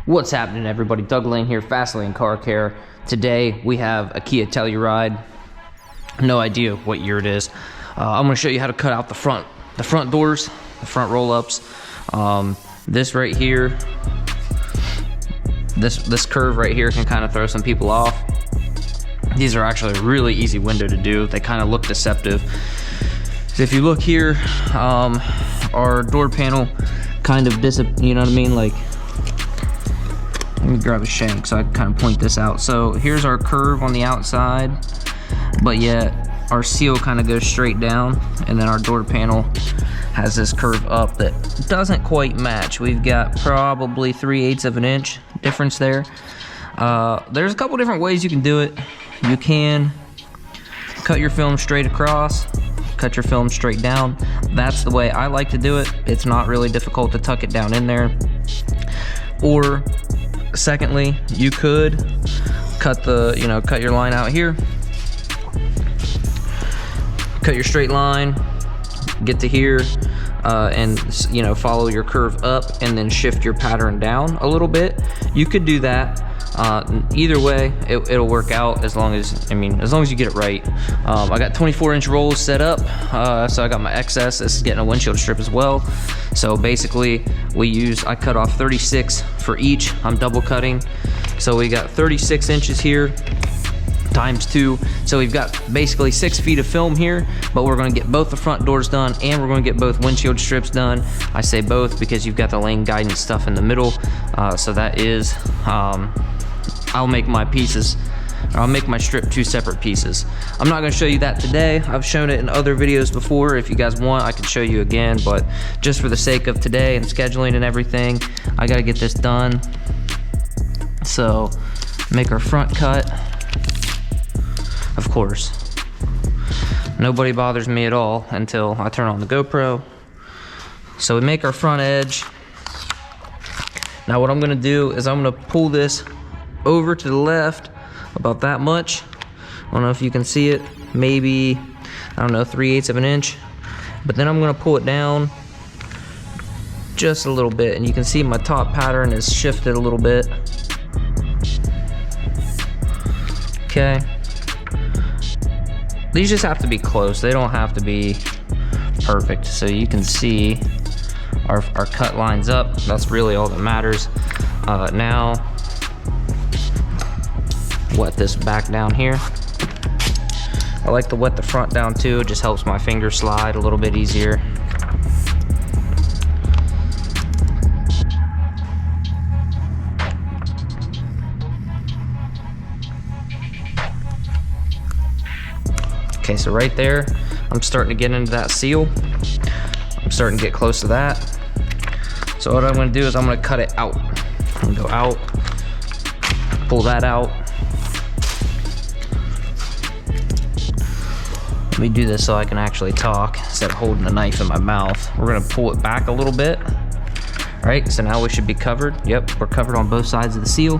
What's happening, everybody? Doug Lane here, Fast Lane Car Care. Today we have a Kia Telluride. No idea what year it is. I'm going to show you how to cut out the front doors, the front roll-ups. This right here, this curve right here can kind of throw some people off. These are actually a really easy window to do. They kind of look deceptive. So if you look here, our door panel kind of you know what I mean? Like, let me grab a shank so I can kind of point this out. So here's our curve on the outside, but yet our seal kind of goes straight down, and then our door panel has this curve up that doesn't quite match. We've got probably 3/8 of an inch difference there. There's a couple different ways you can do it. You can cut your film straight across, cut your film straight down. That's the way I like to do it. It's not really difficult to tuck it down in there. Or secondly, you could cut your line out here, cut your straight line, get to here, and follow your curve up and then shift your pattern down a little bit. You could do that. Either way, it'll work out as long as you get it right. I got 24-inch rolls set up, so I got my excess. This is getting a windshield strip as well. So basically, I cut off 36 for each. I'm double cutting, so we got 36 inches here times 2. So we've got basically 6 feet of film here, but we're going to get both the front doors done and we're going to get both windshield strips done. I say both because you've got the lane guidance stuff in the middle. So that is, I'll make my strip 2 separate pieces. I'm not going to show you that today. I've shown it in other videos before. If you guys want, I can show you again, but just for the sake of today and scheduling and everything, I got to get this done. So make our front cut. Of course, nobody bothers me at all until I turn on the GoPro. So we make our front edge. Now what I'm going to do is I'm going to pull this over to the left about that much. I don't know if you can see it, maybe, I don't know, 3/8 of an inch. But then I'm going to pull it down just a little bit, and you can see my top pattern is shifted a little bit. Okay. These just have to be close. They don't have to be perfect. So you can see our cut lines up. That's really all that matters. Now, wet this back down here. I like to wet the front down too. It just helps my fingers slide a little bit easier. Okay, so right there, I'm starting to get into that seal. I'm starting to get close to that. So what I'm going to do is I'm going to cut it out. I'm going to go out, pull that out. Let me do this so I can actually talk instead of holding the knife in my mouth. We're going to pull it back a little bit. All right, so now we should be covered. Yep, we're covered on both sides of the seal.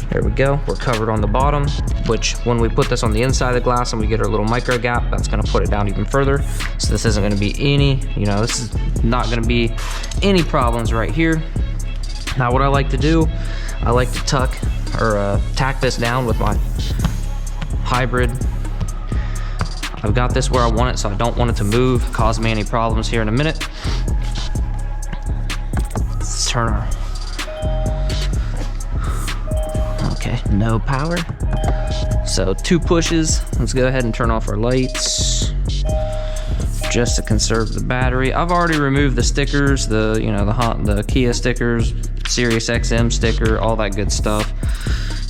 There we go, we're covered on the bottom, which when we put this on the inside of the glass and we get our little micro gap, that's gonna put it down even further. So this isn't gonna be this is not gonna be any problems right here. Now what I like to do, I like to tuck or tack this down with my hybrid. I've got this where I want it, so I don't want it to move, cause me any problems here in a minute. Let's turn our, okay, no power. So 2 pushes. Let's go ahead and turn off our lights. just to conserve the battery. I've already removed the stickers, the Kia stickers, Sirius XM sticker, all that good stuff.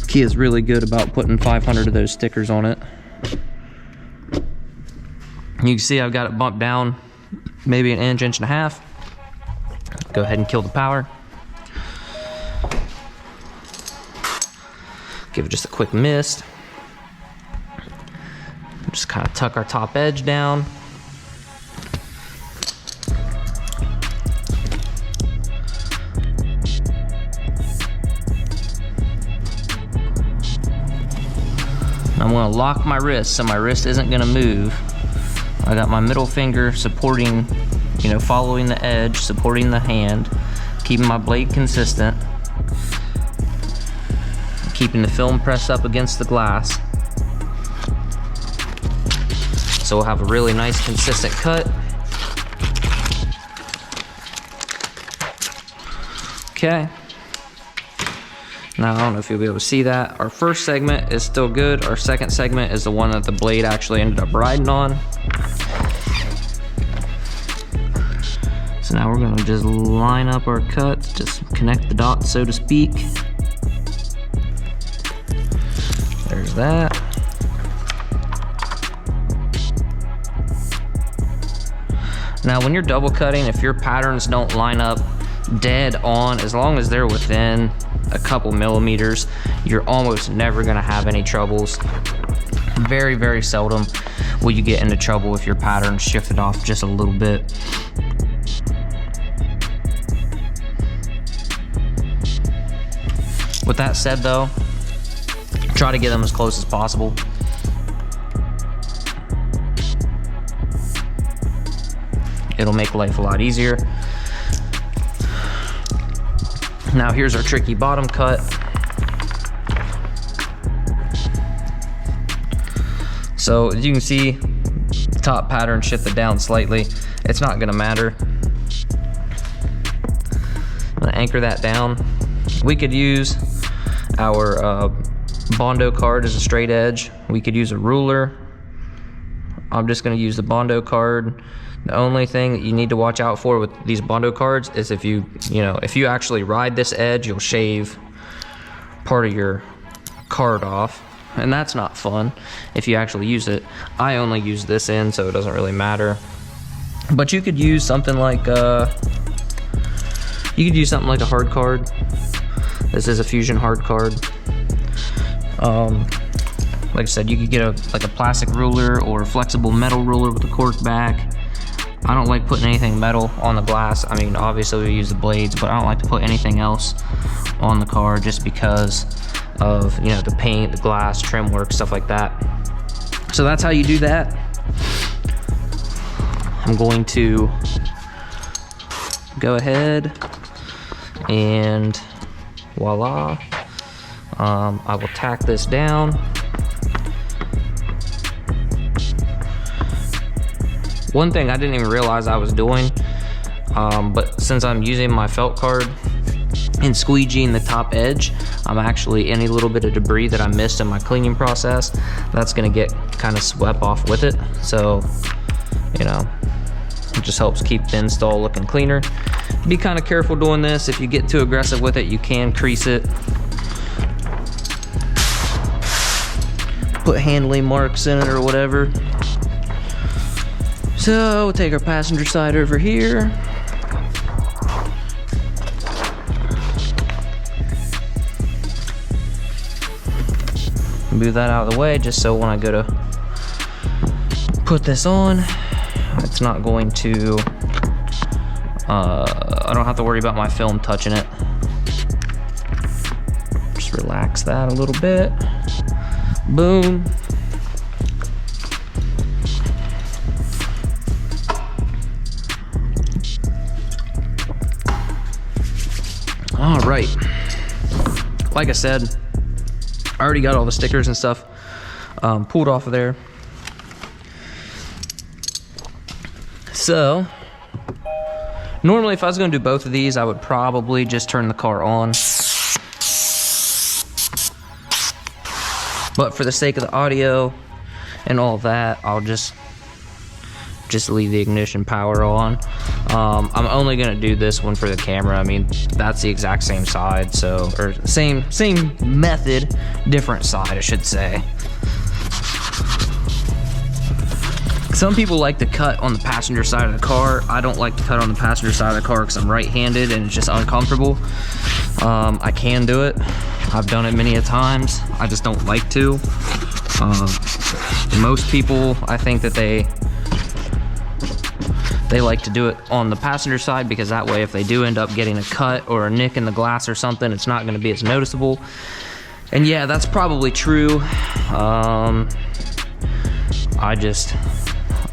Kia's really good about putting 500 of those stickers on it. You can see I've got it bumped down maybe an inch, inch and a half. Go ahead and kill the power. Give it just a quick mist. Just kind of tuck our top edge down. I'm gonna lock my wrist so my wrist isn't gonna move. I got my middle finger supporting, following the edge, supporting the hand, keeping my blade consistent, keeping the film pressed up against the glass. So we'll have a really nice consistent cut. Okay. Now, I don't know if you'll be able to see that. Our first segment is still good. Our second segment is the one that the blade actually ended up riding on. So now we're gonna just line up our cuts, just connect the dots, so to speak. There's that. Now, when you're double cutting, if your patterns don't line up dead on, as long as they're within a couple millimeters, you're almost never gonna have any troubles. Very, very seldom will you get into trouble if your pattern shifted off just a little bit. With that said though, try to get them as close as possible. It'll make life a lot easier. Now here's our tricky bottom cut. So as you can see, the top pattern shifted down slightly. It's not gonna matter. I'm gonna anchor that down. We could use our Bondo card as a straight edge. We could use a ruler. I'm just gonna use the Bondo card. The only thing that you need to watch out for with these Bondo cards is if you actually ride this edge, you'll shave part of your card off, and that's not fun if you actually use it. I only use this end, so it doesn't really matter. But you could use something like a hard card. This is a Fusion hard card. Like I said, you could get a plastic ruler or a flexible metal ruler with a cork back. I don't like putting anything metal on the glass. I mean, obviously we use the blades, but I don't like to put anything else on the car just because of, the paint, the glass, trim work, stuff like that. So that's how you do that. I'm going to go ahead and voila. I will tack this down. One thing I didn't even realize I was doing, but since I'm using my felt card and squeegeeing the top edge, I'm actually, any little bit of debris that I missed in my cleaning process, that's gonna get kind of swept off with it. So, it just helps keep the install looking cleaner. Be kind of careful doing this. If you get too aggressive with it, you can crease it. Put handling marks in it or whatever. So we'll take our passenger side over here. Move that out of the way just so when I go to put this on, it's not going to, I don't have to worry about my film touching it. Just relax that a little bit. Boom. All right, like I said, I already got all the stickers and stuff pulled off of there. So normally if I was gonna do both of these, I would probably just turn the car on. But for the sake of the audio and all that, I'll just just leave the ignition power on. I'm only gonna do this one for the camera. I mean, that's the exact same side, so, or same method, different side, I should say. Some people like to cut on the passenger side of the car. I don't like to cut on the passenger side of the car because I'm right-handed and it's just uncomfortable. I can do it. I've done it many a times. I just don't like to. Most people, I think that they like to do it on the passenger side because that way if they do end up getting a cut or a nick in the glass or something, it's not going to be as noticeable. And yeah, that's probably true.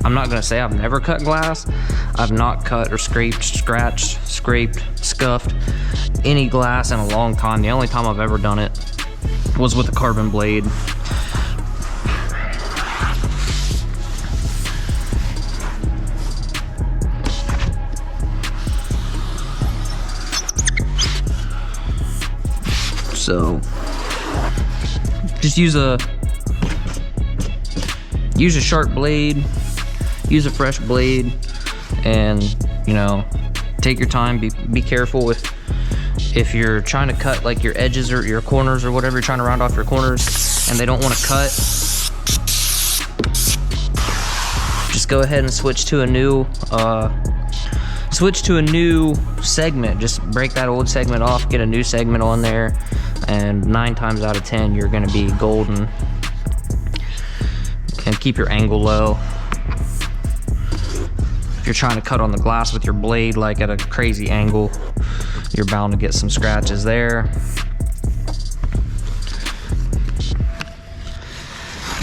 I'm not going to say I've never cut glass. I've not cut or scraped, scratched, scraped, scuffed any glass in a long time. The only time I've ever done it was with a carbon blade. So just use a sharp blade, use a fresh blade, and you know, take your time. Be careful if you're trying to cut like your edges or your corners or whatever, you're trying to round off your corners and they don't want to cut, just go ahead and switch to a new segment. Just break that old segment off, get a new segment on there, and 9 times out of 10 you're going to be golden. And keep your angle low. If you're trying to cut on the glass with your blade like at a crazy angle, you're bound to get some scratches there.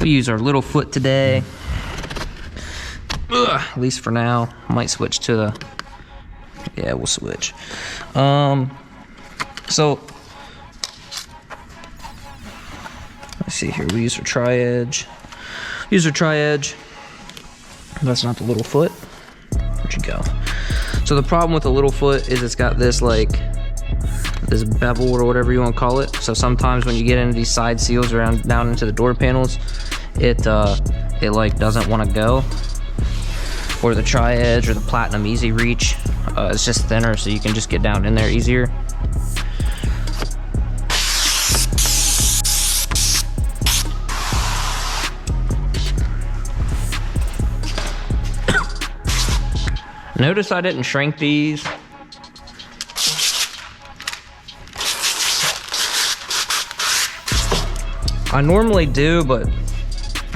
We use our little foot today. At least for now. Might switch to the, yeah, we'll switch. So let's see here, we use our tri-edge. Use our tri-edge. That's not the little foot. Where'd you go? So the problem with the little foot is it's got this like this bevel or whatever you want to call it. So sometimes when you get into these side seals around down into the door panels, it like doesn't want to go. Or the tri-edge or the platinum easy reach, it's just thinner, so you can just get down in there easier. Notice I didn't shrink these. I normally do, but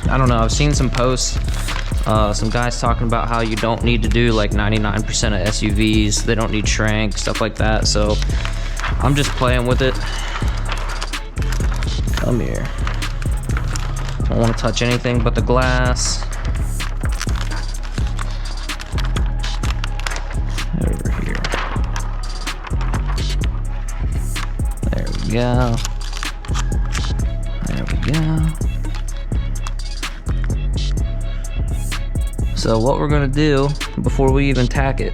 I don't know. I've seen some posts, some guys talking about how you don't need to do like 99% of SUVs. They don't need shrink, stuff like that. So I'm just playing with it. Come here. Don't want to touch anything but the glass. Over here. There we go. There we go. So what we're gonna do before we even tack it,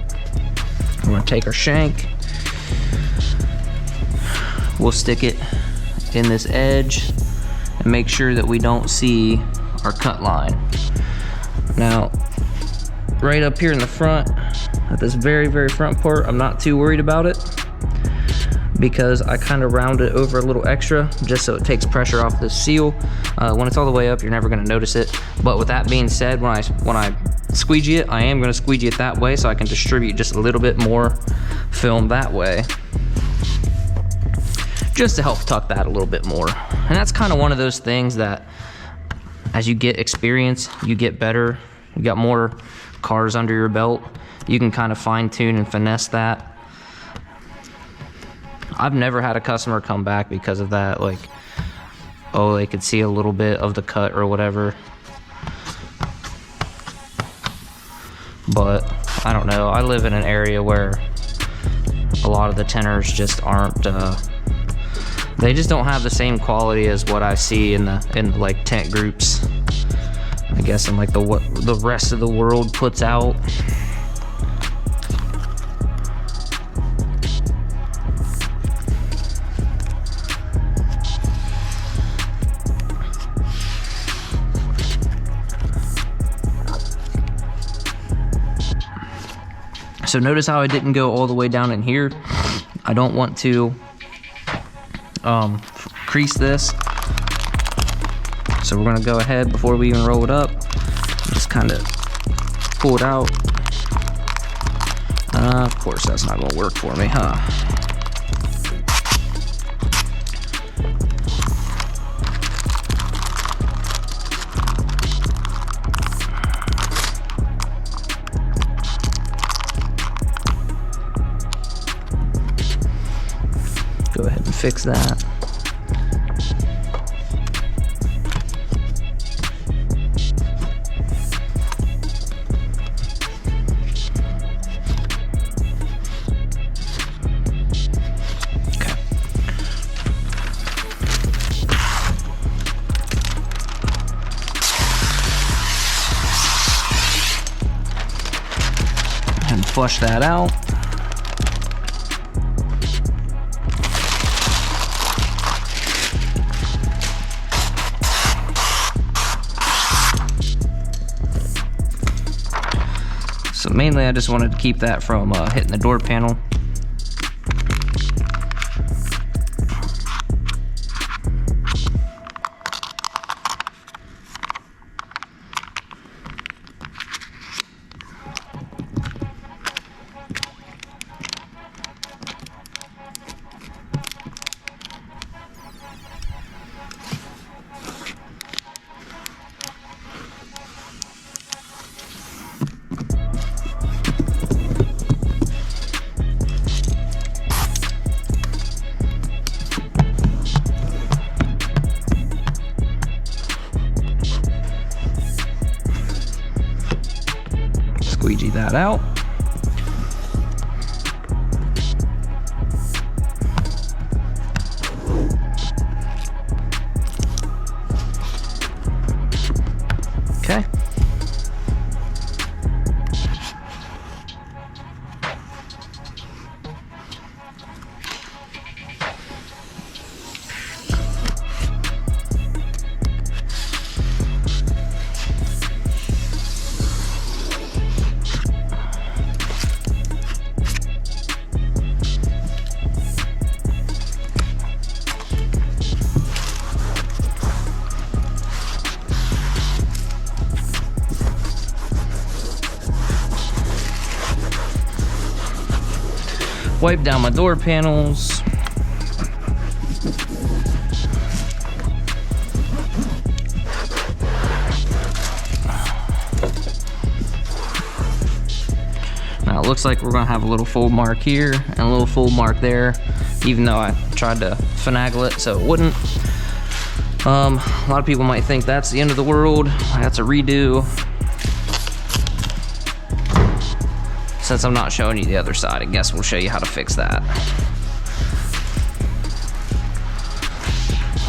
we're gonna take our shank, we'll stick it in this edge and make sure that we don't see our cut line. Now, right up here in the front, at this very, very front part, I'm not too worried about it because I kind of round it over a little extra just so it takes pressure off the seal. When it's all the way up, you're never gonna notice it. But with that being said, when I squeegee it, I am gonna squeegee it that way so I can distribute just a little bit more film that way, just to help tuck that a little bit more. And that's kind of one of those things that as you get experience, you get better, you got more cars under your belt, you can kind of fine tune and finesse that. I've never had a customer come back because of that, like, oh, they could see a little bit of the cut or whatever. But I don't know, I live in an area where a lot of the tinters just aren't, they just don't have the same quality as what I see in like tint groups, I guess, in like what the rest of the world puts out. So notice how I didn't go all the way down in here. I don't want to crease this. So we're gonna go ahead before we even roll it up, just kind of pull it out. Of course that's not gonna work for me, huh? Go ahead and fix that. And flush that out. So mainly I just wanted to keep that from hitting the door panel. Squeegee that out. Okay. Wipe down my door panels. Now it looks like we're gonna have a little fold mark here and a little fold mark there, even though I tried to finagle it so it wouldn't. A lot of people might think that's the end of the world. That's a redo. Since I'm not showing you the other side, I guess we'll show you how to fix that.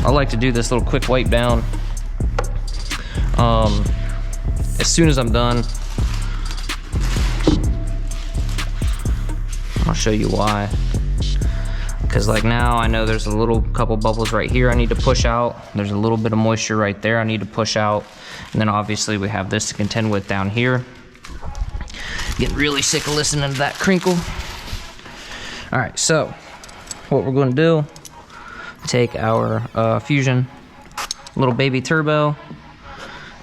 I like to do this little quick wipe down as soon as I'm done. I'll show you why. Because like now I know there's a little couple bubbles right here I need to push out. There's a little bit of moisture right there I need to push out. And then obviously we have this to contend with down here. Getting really sick of listening to that crinkle. All right, so what we're going to do, take our Fusion little baby turbo,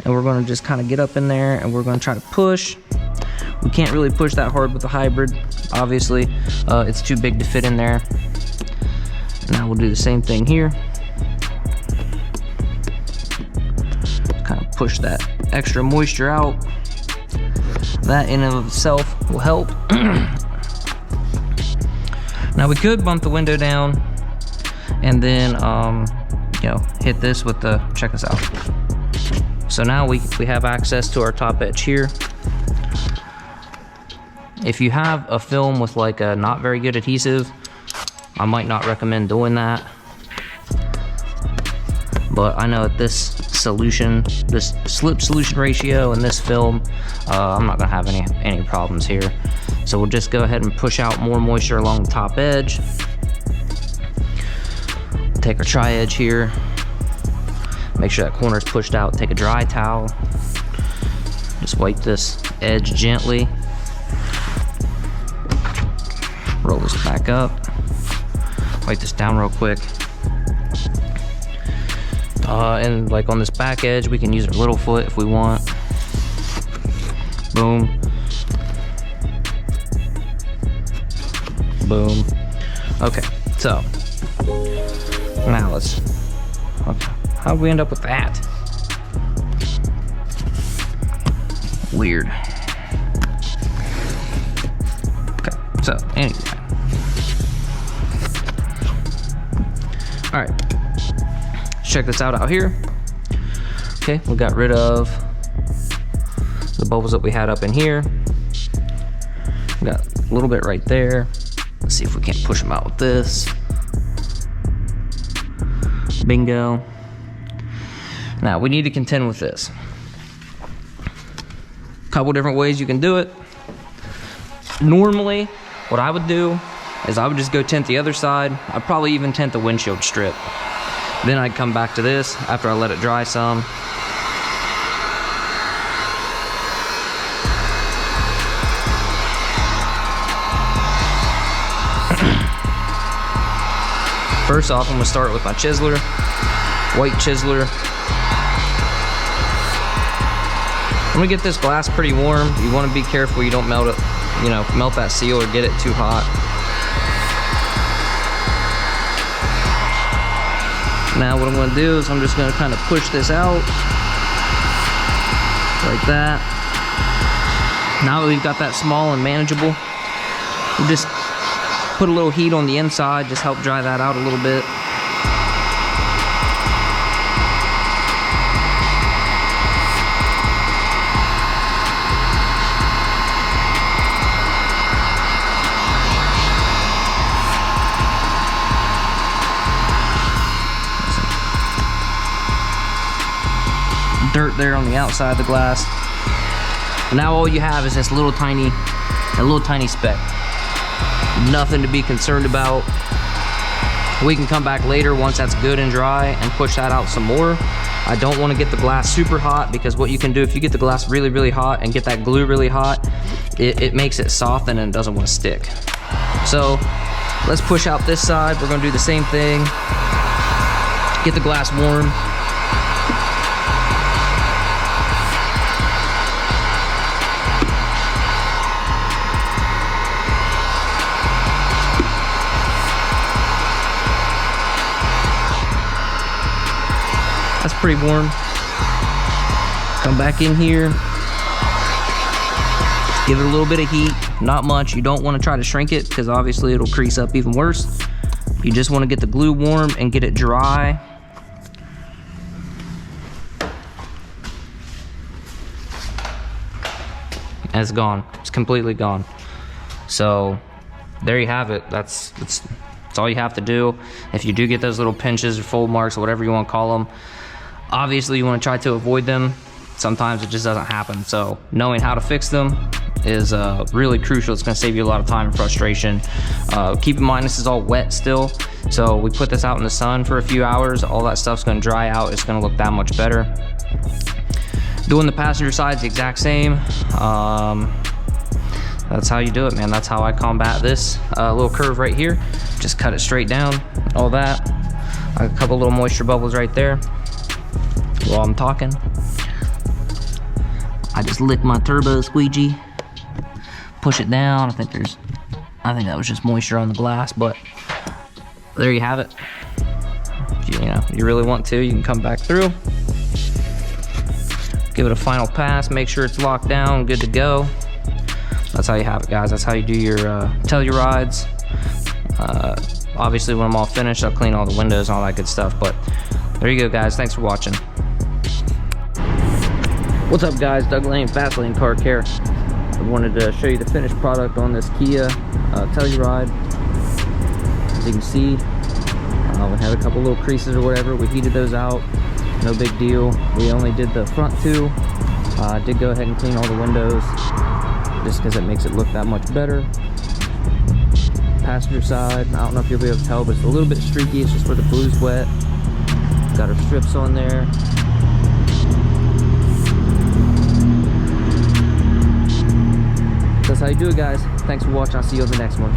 and we're going to just kind of get up in there and we're going to try to push. We can't really push that hard with the hybrid, obviously. It's too big to fit in there. Now we'll do the same thing here. Kind of push that extra moisture out. That in and of itself will help. Now we could bump the window down and then you know, hit this with the, check this out. So now we have access to our top edge here. If you have a film with like a not very good adhesive, I might not recommend doing that. But I know that this solution, this slip solution ratio and this film, I'm not gonna have any problems here. So we'll just go ahead and push out more moisture along the top edge. Take our tri-edge here. Make sure that corner is pushed out. Take a dry towel. Just wipe this edge gently. Back up. Wipe this down real quick. And like on this back edge, we can use our little foot if we want. Boom. Boom. Okay, so now let's, okay, how'd we end up with that? Weird. Okay, so anyway. All right, check this out here. Okay, we got rid of the bubbles that we had up in here. We got a little bit right there. Let's see if we can't push them out with this. Bingo. Now we need to contend with this. A couple different ways you can do it. Normally, what I would do is I would just go tint the other side. I'd probably even tint the windshield strip. Then I'd come back to this after I let it dry some. First off, I'm gonna start with my chiseler, white chiseler. I'm gonna get this glass pretty warm. You wanna be careful you don't melt it, you know, melt that seal or get it too hot. Now what I'm gonna do is I'm just gonna kind of push this out, like that. Now that we've got that small and manageable, we just put a little heat on the inside, just help dry that out a little bit. Dirt there on the outside of the glass. And now all you have is this little tiny speck. Nothing to be concerned about. We can come back later once that's good and dry and push that out some more. I don't want to get the glass super hot, because what you can do if you get the glass really, really hot and get that glue really hot, it makes it soften and it doesn't want to stick. So let's push out this side. We're going to do the same thing. Get the glass warm. That's pretty warm. Come back in here. Give it a little bit of heat, not much. You don't want to try to shrink it because obviously it'll crease up even worse. You just want to get the glue warm and get it dry. And it's gone. It's completely gone. So there you have it. That's all you have to do. If you do get those little pinches or fold marks or whatever you want to call them, obviously you want to try to avoid them. Sometimes it just doesn't happen. So knowing how to fix them is really crucial. It's going to save you a lot of time and frustration. Keep in mind this is all wet still. So we put this out in the sun for a few hours. All that stuff's going to dry out. It's going to look that much better. Doing the passenger side is the exact same. That's how you do it, man. That's how I combat this little curve right here. Just cut it straight down, all that. A couple little moisture bubbles right there. While I'm talking, I just lick my turbo squeegee, push it down. I think that was just moisture on the glass, but there you have it. If you really want to, you can come back through, give it a final pass, make sure it's locked down, good to go. That's how you have it, guys. That's how you do your Tellurides. Obviously when I'm all finished, I'll clean all the windows and all that good stuff, but there you go, guys. Thanks for watching. What's up, guys? Doug Lane, Fast Lane Car Care. I wanted to show you the finished product on this Kia Telluride. As you can see, we had a couple little creases or whatever. We heated those out. No big deal. We only did the front two. Did go ahead and clean all the windows just because it makes it look that much better. Passenger side, I don't know if you'll be able to tell, but it's a little bit streaky. It's just where the blue's wet. Got our strips on there. That's how you do it, guys. Thanks for watching. I'll see you on the next one.